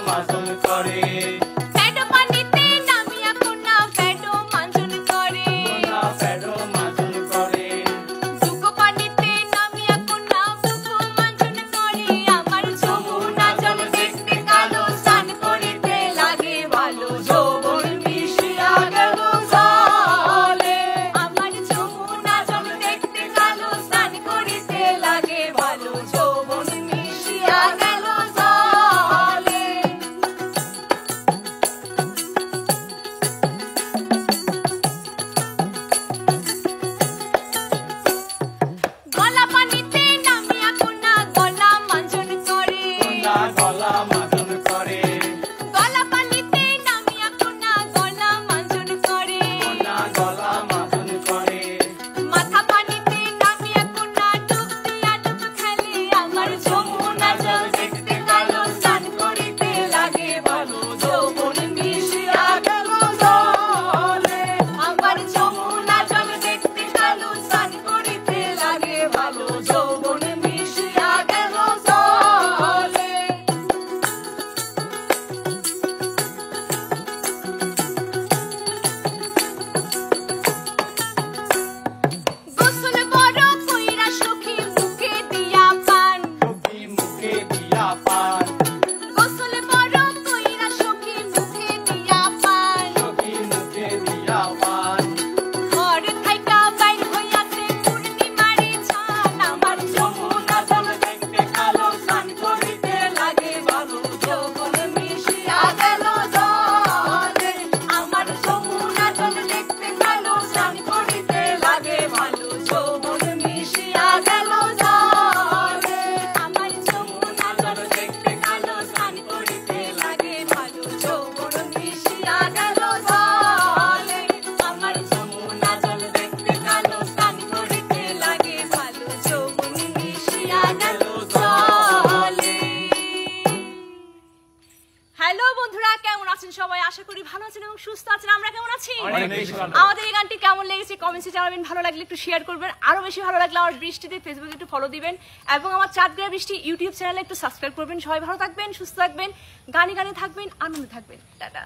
মাজন করে ফেডো পানিতে নামিয়া কোনা ফেডো মাজন করে কোনা ফেডো মাজন করে বুকো পানিতে নামিয়া কোনা বুকো মাজন করে আমার যমুনা জল দেখতে কালো স্নান করিতে লাগে ভালো যৌবন মিশিয়া গেল জলে আমার যমুনা জল দেখতে কালো স্নান করিতে লাগে ভালো যৌবন মিশিয়া গেল জলে গলা পানিতে নামিয়া কোনা গলা মাজন করে কোনা গলা মাজন করে গলা পানিতে নামিয়া কোনা গলা মাজন করে কোনা গলা মাজন করে মাথা পানিতে নামিয়া কোনা ডুব দিয়া ডুব খেলে আমার যমুনা জল দেখতে কালো স্নান করিতে লাগে ভালো যৌবন মিশিয়া গেল জলে আমার যমুনা জল দেখতে কালো স্নান করিতে লাগে ভালো যৌবন মিশিয়া গেল জলে গোসল বড় কইরা সখী মুখে দিয়া পান সখী মুখে দিয়া পান গোসল বড় কইরা সখী মুখে দিয়া পান সখী মুখে দিয়া পান ঘর থাইকা বাইর হইয়াছে পূর্ণিমারি ছান আমার যমুনা জল দেখতে কালো স্নান করিতে লাগে ভালো যৌবন মিশিয়া গেল জলে আমার যমুনা জল দেখতে কালো স্নান করিতে লাগে ভালো যৌবন মিশিয়া গেল জলে আমার যমুনা জল দেখতে কালো স্নান করিতে লাগে ভালো যৌবন মিশিয়া গেল জলে আমার যমুনা জল দেখতে কালো স্নান করিতে লাগে ভালো যৌবন মিশিয়া গেল জলে। হ্যালো বন্ধুরা, কেমন আছেন সবাই? আশা করি ভালো আছেন এবং সুস্থ আছেন। আমরা কেমন আছি? অনেক বেশি ভালো। আমাদের এই গানটি কেমন লেগেছে কমেন্টসে জানাবেন। ভালো লাগলে একটু শেয়ার করবেন, আরো বেশি ভালো লাগলে আমার বৃষ্টিতে ফেসবুকে একটু ফলো দিবেন এবং আমার চাঁদগ্রা বৃষ্টি ইউটিউব চ্যানেলে একটু সাবস্ক্রাইব করবেন। সবাই ভালো থাকবেন, সুস্থ থাকবেন, গানে গানে থাকবেন, আনন্দে থাকবেন। টাটা।